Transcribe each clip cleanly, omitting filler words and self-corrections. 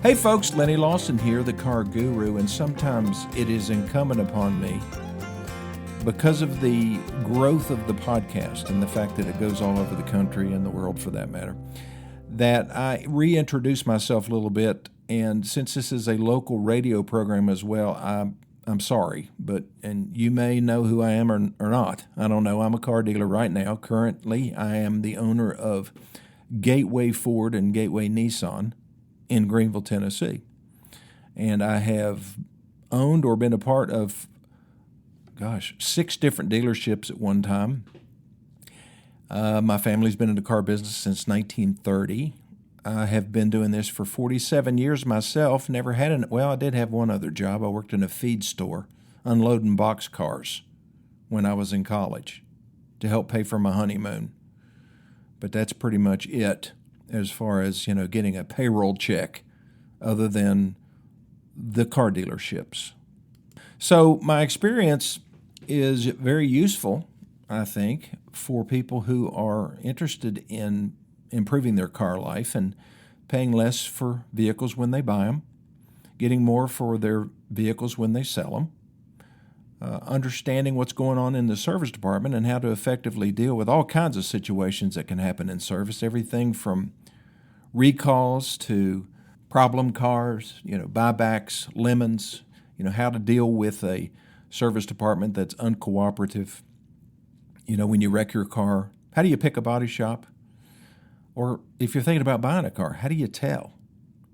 Hey folks, Lenny Lawson here, the car guru, and sometimes it is incumbent upon me, because of the growth of the podcast and the fact that it goes all over the country and the world for that matter, that I reintroduce myself a little bit. And since this is a local radio program as well, I'm sorry, and you may know who I am or not. I don't know. I'm a car dealer right now. Currently, I am the owner of Gateway Ford and Gateway Nissan in Greenville, Tennessee. And I have owned or been a part of, 6 different dealerships at one time. My family's been in the car business since 1930. I have been doing this for 47 years myself. I did have one other job. I worked in a feed store unloading boxcars when I was in college to help pay for my honeymoon. But that's pretty much it as far as, getting a payroll check other than the car dealerships. So my experience is very useful, I think, for people who are interested in improving their car life and paying less for vehicles when they buy them, getting more for their vehicles when they sell them, understanding what's going on in the service department and how to effectively deal with all kinds of situations that can happen in service, everything from recalls to problem cars, buybacks, lemons, how to deal with a service department that's uncooperative. When you wreck your car, how do you pick a body shop? Or if you're thinking about buying a car, how do you tell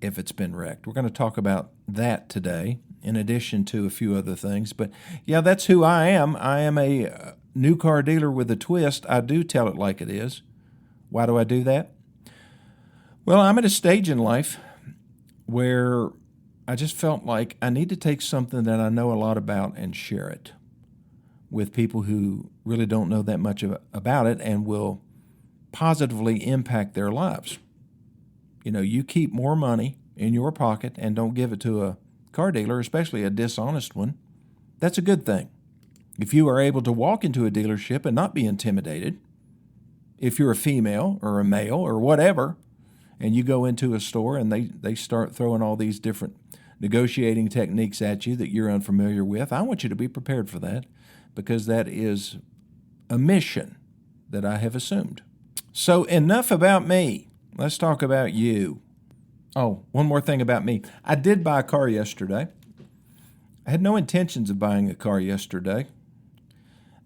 if it's been wrecked? We're going to talk about that today, in addition to a few other things. But yeah, that's who I am. I am a new car dealer with a twist. I do tell it like it is. Why do I do that? Well, I'm at a stage in life where I just felt like I need to take something that I know a lot about and share it with people who really don't know that much about it and will positively impact their lives. You keep more money in your pocket and don't give it to a car dealer, especially a dishonest one. That's a good thing. If you are able to walk into a dealership and not be intimidated, if you're a female or a male or whatever, and you go into a store and they start throwing all these different negotiating techniques at you that you're unfamiliar with, I want you to be prepared for that, because that is a mission that I have assumed. So enough about me. Let's talk about you. Oh, one more thing about me. I did buy a car yesterday. I had no intentions of buying a car yesterday.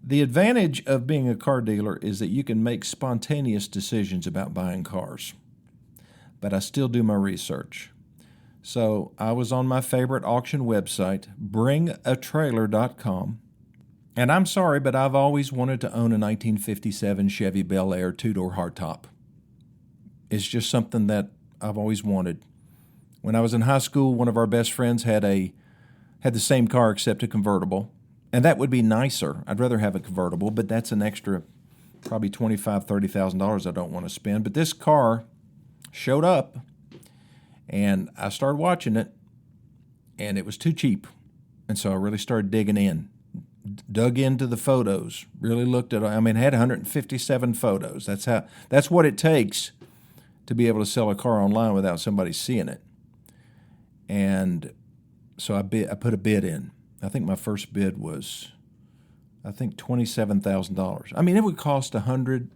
The advantage of being a car dealer is that you can make spontaneous decisions about buying cars. But I still do my research. So I was on my favorite auction website, bringatrailer.com. And I'm sorry, but I've always wanted to own a 1957 Chevy Bel Air 2-door hardtop. It's just something that I've always wanted. When I was in high school, one of our best friends had the same car except a convertible. And that would be nicer. I'd rather have a convertible, but that's an extra probably $25,000, $30,000 I don't want to spend. But this car showed up, and I started watching it, and it was too cheap. And so I really started digging in, dug into the photos, really looked at it. It had 157 photos. That's what it takes to be able to sell a car online without somebody seeing it. And so I put a bid in. I think my first bid was, $27,000. It would cost $100,000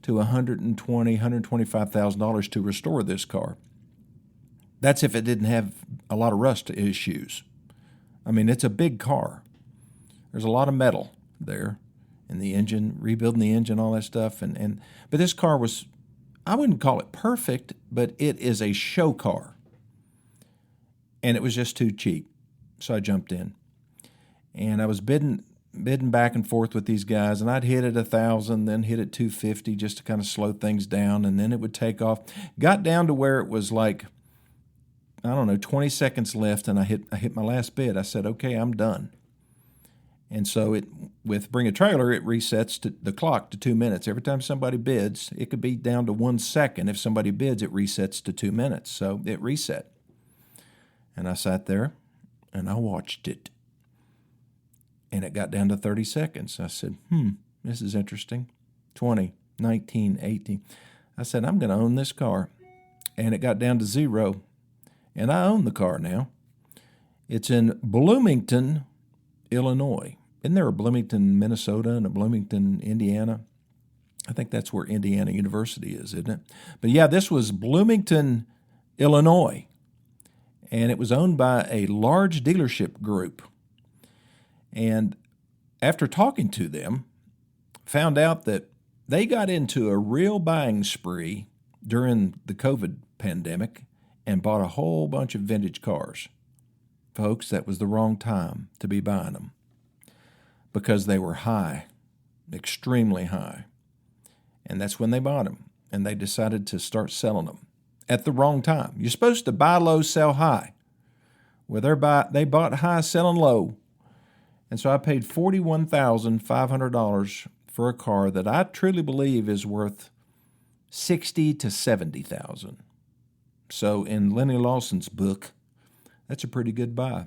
to $125,000 to restore this car. That's if it didn't have a lot of rust issues. It's a big car. There's a lot of metal there in the engine, rebuilding the engine, all that stuff. But this car was, I wouldn't call it perfect, but it is a show car. And it was just too cheap. So I jumped in. And I was bidding back and forth with these guys, and I'd hit it 1,000, then hit it 250 just to kind of slow things down, and then it would take off. Got down to where it was like, 20 seconds left, and I hit my last bid. I said, okay, I'm done. And so with Bring a Trailer, it resets the clock to 2 minutes. Every time somebody bids, it could be down to 1 second. If somebody bids, it resets to 2 minutes. So it reset. And I sat there, and I watched it. And it got down to 30 seconds. I said, this is interesting. 20, 19, 18. I said, I'm going to own this car. And it got down to 0. and I own the car now. It's in Bloomington, Illinois. Isn't there a Bloomington, Minnesota, and a Bloomington, Indiana? I think that's where Indiana University is, isn't it? But yeah, this was Bloomington, Illinois, and it was owned by a large dealership group. And after talking to them, found out that they got into a real buying spree during the COVID pandemic and bought a whole bunch of vintage cars. Folks, that was the wrong time to be buying them because they were high, extremely high. And that's when they bought them, and they decided to start selling them at the wrong time. You're supposed to buy low, sell high. Well, they bought high, selling low. And so I paid $41,500 for a car that I truly believe is worth $60,000 to $70,000. So in Lenny Lawson's book, that's a pretty good buy.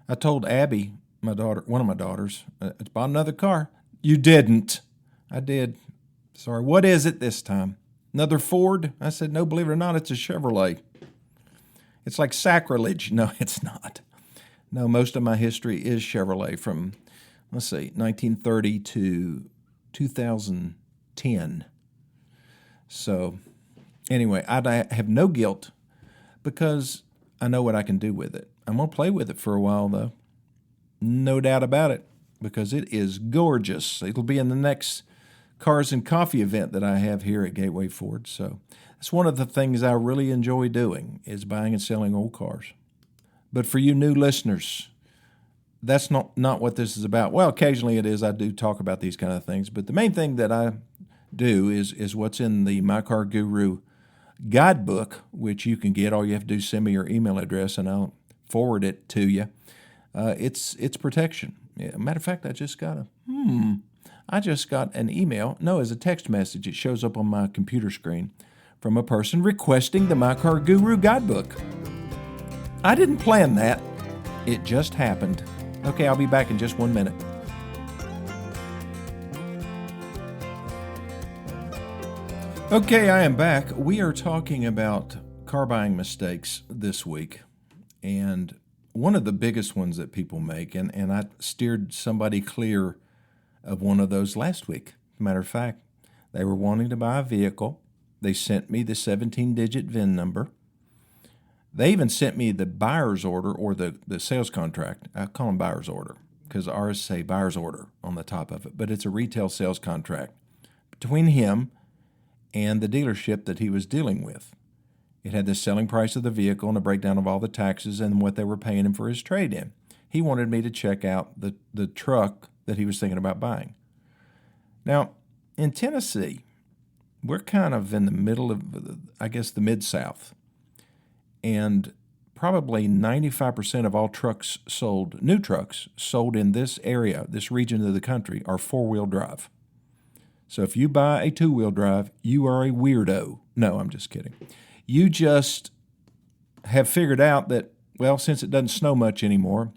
I told Abby, my daughter, one of my daughters, I bought another car. You didn't. I did. Sorry. What is it this time? Another Ford? I said, no, believe it or not, it's a Chevrolet. It's like sacrilege. No, it's not. No, most of my history is Chevrolet from, 1930 to 2010. So anyway, I have no guilt because I know what I can do with it. I'm going to play with it for a while, though. No doubt about it, because it is gorgeous. It'll be in the next Cars and Coffee event that I have here at Gateway Ford. So that's one of the things I really enjoy doing is buying and selling old cars. But for you new listeners, that's not what this is about. Well, occasionally it is. I do talk about these kind of things. But the main thing that I do is what's in the My Car Guru guidebook, which you can get. All you have to do is send me your email address, and I'll forward it to you. It's protection. Matter of fact, I just got an email. No, as a text message. It shows up on my computer screen from a person requesting the My Car Guru guidebook. I didn't plan that. It just happened. Okay, I'll be back in just 1 minute. Okay, I am back. We are talking about car buying mistakes this week, and one of the biggest ones that people make, and I steered somebody clear of one of those last week. Matter of fact, they were wanting to buy a vehicle. They sent me the 17-digit VIN number. They even sent me the buyer's order or the sales contract. I call them buyer's order because ours say buyer's order on the top of it, but it's a retail sales contract between him and the dealership that he was dealing with. It had the selling price of the vehicle and a breakdown of all the taxes and what they were paying him for his trade-in. He wanted me to check out the truck that he was thinking about buying. Now, in Tennessee, we're kind of in the middle of, I guess, the Mid-South. And probably 95% of all trucks sold, new trucks sold in this area, this region of the country, are four-wheel drive. So if you buy a two-wheel drive, you are a weirdo. No, I'm just kidding. You just have figured out that, well, since it doesn't snow much anymore,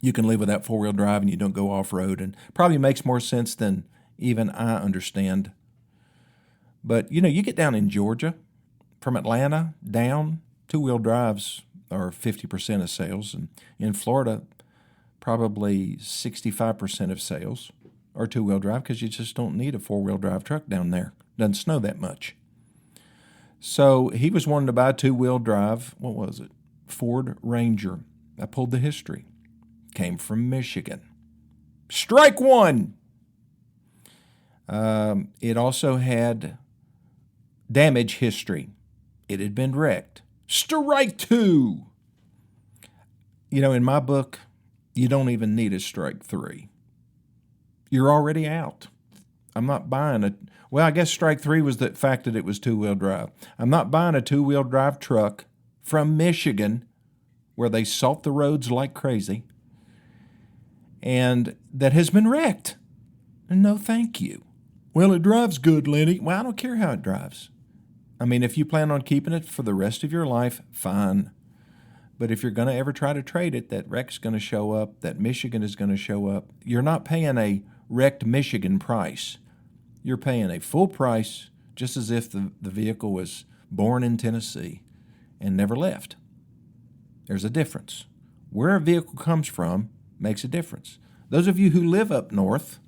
you can live without four-wheel drive and you don't go off-road, and probably makes more sense than even I understand. But, you get down in Georgia, from Atlanta down, two-wheel drives are 50% of sales, and in Florida, probably 65% of sales are two-wheel drive because you just don't need a four-wheel drive truck down there. Doesn't snow that much. So he was wanting to buy a two-wheel drive, what was it? Ford Ranger. I pulled the history. Came from Michigan. Strike one! It also had damage history. It had been wrecked. Strike two! In my book, you don't even need a strike three. You're already out. I'm not buying I guess strike three was the fact that it was two-wheel drive. I'm not buying a two-wheel drive truck from Michigan where they salt the roads like crazy and that has been wrecked. No, thank you. Well, it drives good, Lenny. Well, I don't care how it drives. I mean, if you plan on keeping it for the rest of your life, fine. But if you're going to ever try to trade it, that wreck's going to show up, that Michigan is going to show up. You're not paying a wrecked Michigan price. You're paying a full price, just as if the vehicle was born in Tennessee and never left. There's a difference. Where a vehicle comes from makes a difference. Those of you who live up north,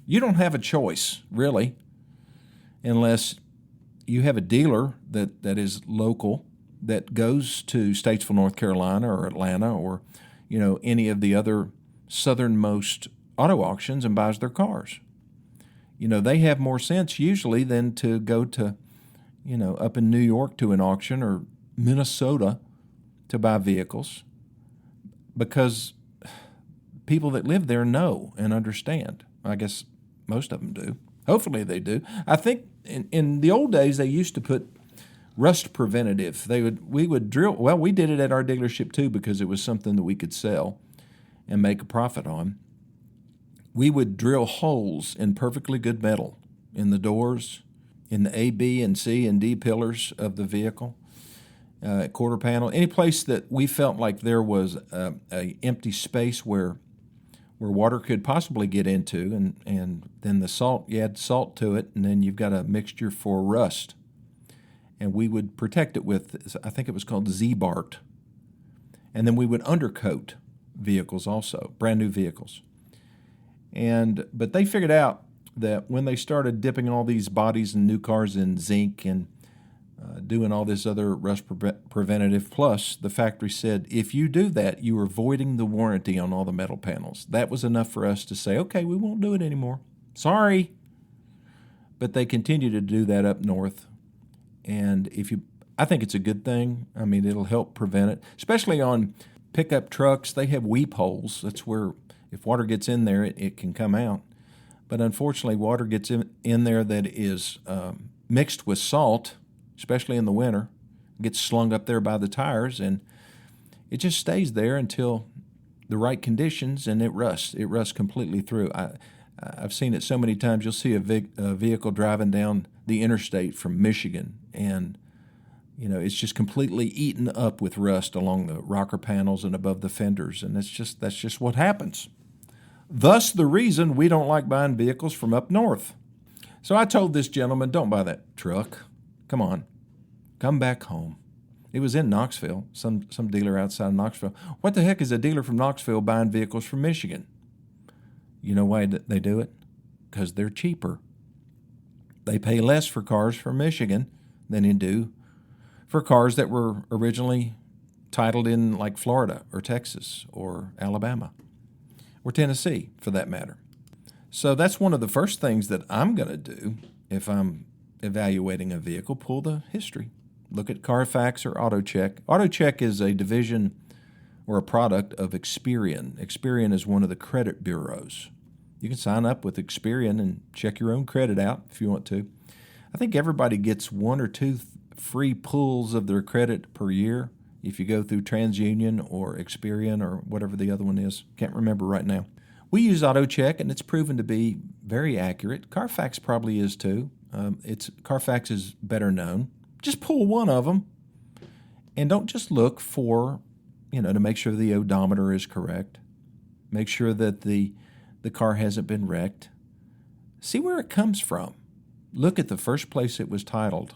you don't have a choice, really, unless you have a dealer that is local that goes to Statesville, North Carolina, or Atlanta, or any of the other southernmost auto auctions and buys their cars. They have more sense usually than to go to, up in New York to an auction or Minnesota to buy vehicles, because people that live there know and understand. I guess most of them do. Hopefully they do. I think in the old days they used to put rust preventative. We would drill. Well, we did it at our dealership too because it was something that we could sell and make a profit on. We would drill holes in perfectly good metal in the doors, in the A, B, and C and D pillars of the vehicle, quarter panel, any place that we felt like there was a empty space where water could possibly get into, and then the salt, you add salt to it, and then you've got a mixture for rust. And we would protect it with, I think it was called Z-Bart. And then we would undercoat vehicles also, brand new vehicles. But they figured out that when they started dipping all these bodies and new cars in zinc and doing all this other rust preventative, plus the factory said, if you do that, you are voiding the warranty on all the metal panels. That was enough for us to say, okay, we won't do it anymore. Sorry. But they continue to do that up north. And I think it's a good thing. I mean, it'll help prevent it, especially on pickup trucks. They have weep holes. That's where if water gets in there, it can come out. But unfortunately, water gets in there that is mixed with salt, especially in the winter, gets slung up there by the tires, and it just stays there until the right conditions, and it rusts. It rusts completely through. I've seen it so many times. You'll see a vehicle driving down the interstate from Michigan, and it's just completely eaten up with rust along the rocker panels and above the fenders, and that's just what happens. Thus, the reason we don't like buying vehicles from up north. So I told this gentleman, don't buy that truck. Come on, come back home. It was in Knoxville, some dealer outside of Knoxville. What the heck is a dealer from Knoxville buying vehicles from Michigan? You know why they do it? Because they're cheaper. They pay less for cars from Michigan than they do for cars that were originally titled in like Florida or Texas or Alabama or Tennessee, for that matter. So that's one of the first things that I'm going to do if I'm evaluating a vehicle, pull the history. Look at Carfax or AutoCheck. AutoCheck is a division or a product of Experian. Experian is one of the credit bureaus. You can sign up with Experian and check your own credit out if you want to. I think everybody gets one or two free pulls of their credit per year if you go through TransUnion or Experian or whatever the other one is. Can't remember right now. We use AutoCheck, and it's proven to be very accurate. Carfax probably is too. Carfax is better known. Just pull one of them, and don't just look for, to make sure the odometer is correct. Make sure that the car hasn't been wrecked. See where it comes from. Look at the first place it was titled,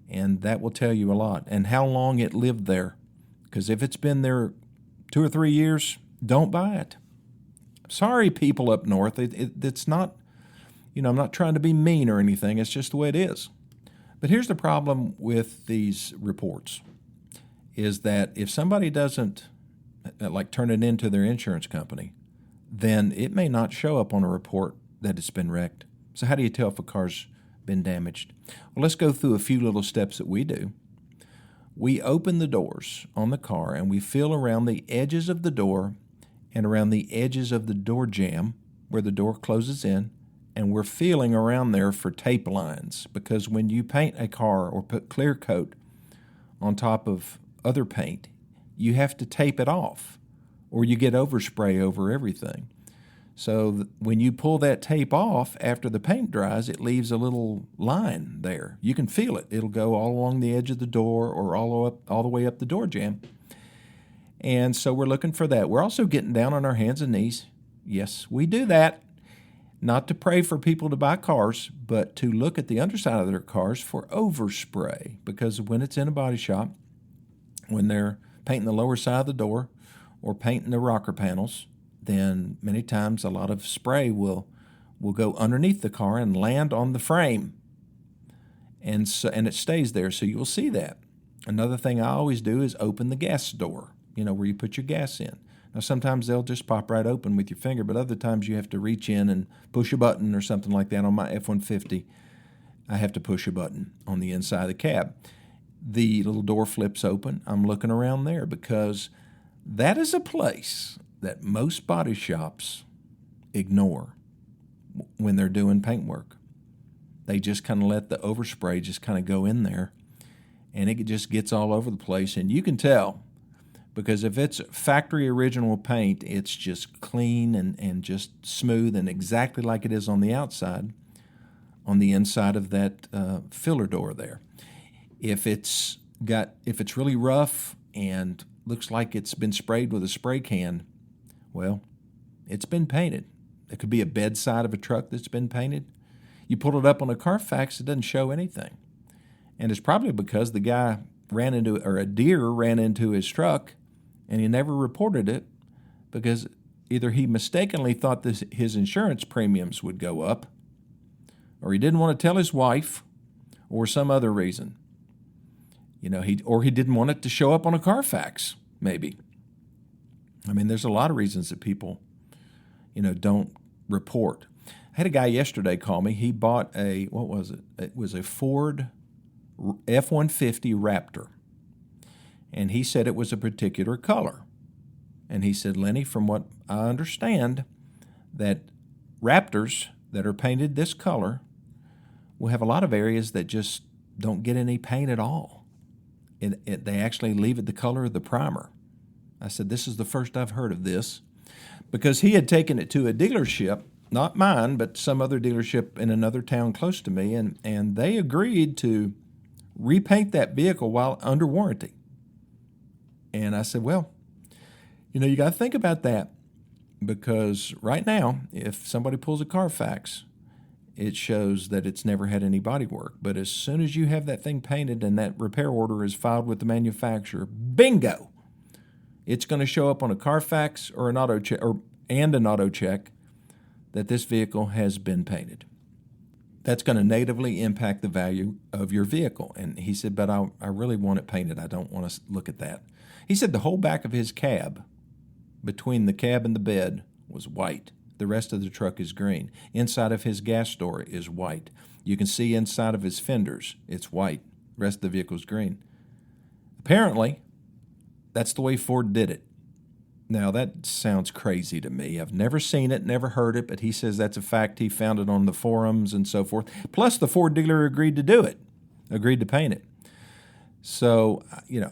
and that will tell you a lot, and how long it lived there. Because if it's been there 2 or 3 years, don't buy it. Sorry, people up north. It's not, I'm not trying to be mean or anything. It's just the way it is. But here's the problem with these reports, is that if somebody doesn't turn it into their insurance company, then it may not show up on a report that it's been wrecked. So how do you tell if a car's been damaged? Well, let's go through a few little steps that we do. We open the doors on the car, and we feel around the edges of the door and around the edges of the door jamb where the door closes in, and we're feeling around there for tape lines, because when you paint a car or put clear coat on top of other paint, you have to tape it off, or you get overspray over everything. So when you pull that tape off after the paint dries, it leaves a little line there. You can feel it. It'll go all along the edge of the door or all the way up the door jamb. And so we're looking for that. We're also getting down on our hands and knees. Yes, we do that. Not to pray for people to buy cars, but to look at the underside of their cars for overspray. Because when it's in a body shop, when they're painting the lower side of the door or painting the rocker panels, then many times a lot of spray will go underneath the car and land on the frame. And it stays there, so you'll see that. Another thing I always do is open the gas door, where you put your gas in. Now, sometimes they'll just pop right open with your finger, but other times you have to reach in and push a button or something like that. On my F-150, I have to push a button on the inside of the cab. The little door flips open. I'm looking around there because that is a place that most body shops ignore when they're doing paint work. They just kind of let the overspray just kind of go in there, and it just gets all over the place. And you can tell, because if it's factory original paint, it's just clean and just smooth and exactly like it is on the outside, on the inside of that filler door there. If it's really rough and looks like it's been sprayed with a spray can, well, it's been painted. It could be a bedside of a truck that's been painted. You pull it up on a Carfax, it doesn't show anything. And it's probably because the guy a deer ran into his truck and he never reported it because either he mistakenly thought his insurance premiums would go up, or he didn't want to tell his wife, or some other reason. He didn't want it to show up on a Carfax, maybe. I mean, there's a lot of reasons that people, don't report. I had a guy yesterday call me. He bought It was a Ford F-150 Raptor. And he said it was a particular color. And he said, Lenny, from what I understand, that Raptors that are painted this color will have a lot of areas that just don't get any paint at all. They actually leave it the color of the primer. I said, this is the first I've heard of this, because he had taken it to a dealership, not mine, but some other dealership in another town close to me, and they agreed to repaint that vehicle while under warranty. And I said, well, you got to think about that, because right now, if somebody pulls a Carfax, it shows that it's never had any body work. But as soon as you have that thing painted and that repair order is filed with the manufacturer, bingo, it's going to show up on a Carfax or an auto check and an auto check that this vehicle has been painted. That's going to negatively impact the value of your vehicle. And he said, but I really want it painted. I don't want to look at that. He said the whole back of his cab, between the cab and the bed, was white. The rest of the truck is green. Inside of his gas door is white. You can see inside of his fenders, it's white. The rest of the vehicle is green. Apparently, that's the way Ford did it. Now, that sounds crazy to me. I've never seen it, never heard it, but he says that's a fact. He found it on the forums and so forth. Plus, the Ford dealer agreed to do it, agreed to paint it. So,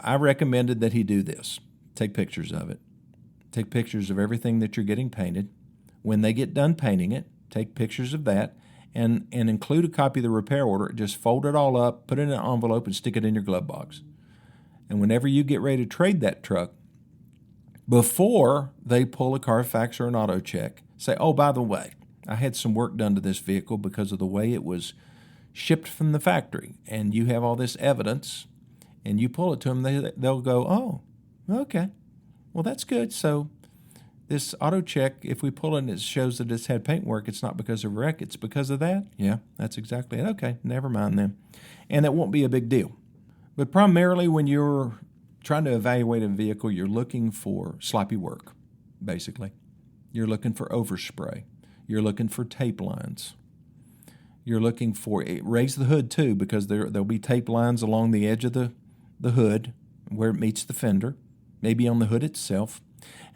I recommended that he do this. Take pictures of it. Take pictures of everything that you're getting painted. When they get done painting it, take pictures of that and include a copy of the repair order. Just fold it all up, put it in an envelope, and stick it in your glove box. And whenever you get ready to trade that truck, before they pull a Carfax or an auto check, say, oh, by the way, I had some work done to this vehicle because of the way it was shipped from the factory. And you have all this evidence, and you pull it to them, they'll go, oh, okay, well, that's good. So this auto check, if we pull it and it shows that it's had paint work, it's not because of wreck, it's because of that? Yeah, that's exactly it. Okay, never mind then. And it won't be a big deal. But primarily when you're trying to evaluate a vehicle, you're looking for sloppy work, basically. You're looking for overspray. You're looking for tape lines. You're looking for, raise the hood too, because there'll be tape lines along the edge of the hood where it meets the fender, maybe on the hood itself.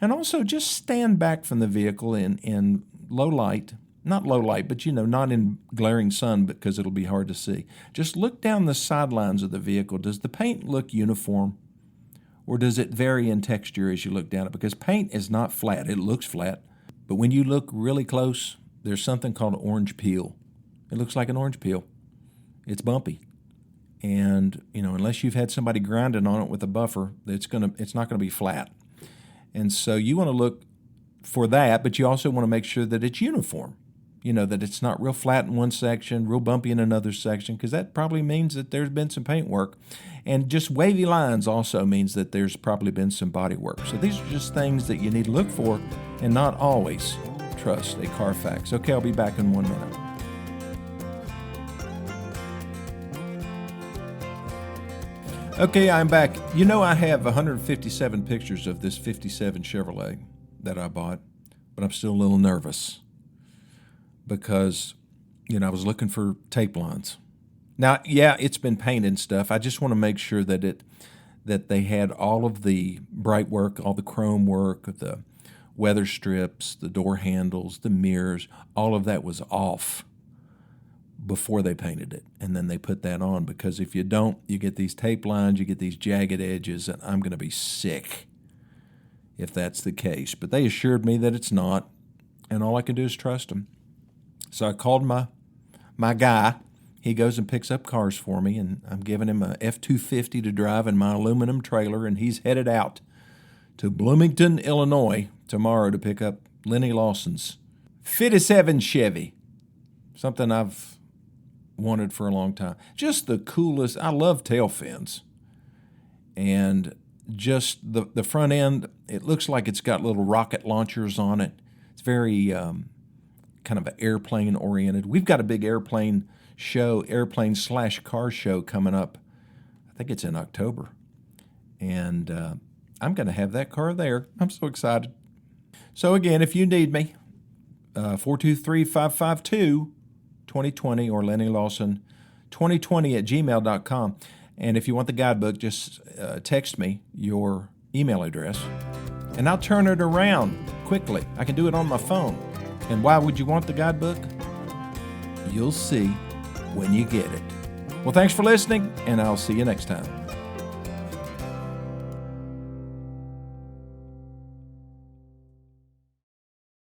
And also just stand back from the vehicle in low light, not low light, but not in glaring sun because it'll be hard to see. Just look down the sidelines of the vehicle. Does the paint look uniform, or does it vary in texture as you look down it? Because paint is not flat. It looks flat, but when you look really close, there's something called orange peel. It looks like an orange peel. It's bumpy. And, unless you've had somebody grinding on it with a buffer, it's not going to be flat. And so you want to look for that, but you also want to make sure that it's uniform. that it's not real flat in one section, real bumpy in another section, because that probably means that there's been some paint work. And just wavy lines also means that there's probably been some body work. So these are just things that you need to look for and not always trust a Carfax. Okay, I'll be back in 1 minute. Okay, I'm back. I have 157 pictures of this 57 Chevrolet that I bought, but I'm still a little nervous because, I was looking for tape lines. Now, yeah, it's been painted and stuff. I just want to make sure that they had all of the bright work, all the chrome work, the weather strips, the door handles, the mirrors, all of that was off before they painted it, and then they put that on, because if you don't, you get these tape lines, you get these jagged edges, and I'm going to be sick if that's the case. But they assured me that it's not, and all I can do is trust them. So I called my guy. He goes and picks up cars for me, and I'm giving him a F-250 to drive in my aluminum trailer, and he's headed out to Bloomington, Illinois tomorrow to pick up Lenny Lawson's 57 Chevy, something I've wanted for a long time. Just the coolest. I love tail fins. And just the front end, it looks like it's got little rocket launchers on it. It's very kind of airplane oriented. We've got a big airplane /car show coming up. I think it's in October. And I'm going to have that car there. I'm so excited. So again, if you need me, 423-552-2020 or Lenny Lawson 2020 at gmail.com. And if you want the guidebook, just text me your email address, and I'll turn it around quickly. I can do it on my phone. And why would you want the guidebook? You'll see when you get it. Well, thanks for listening, and I'll see you next time.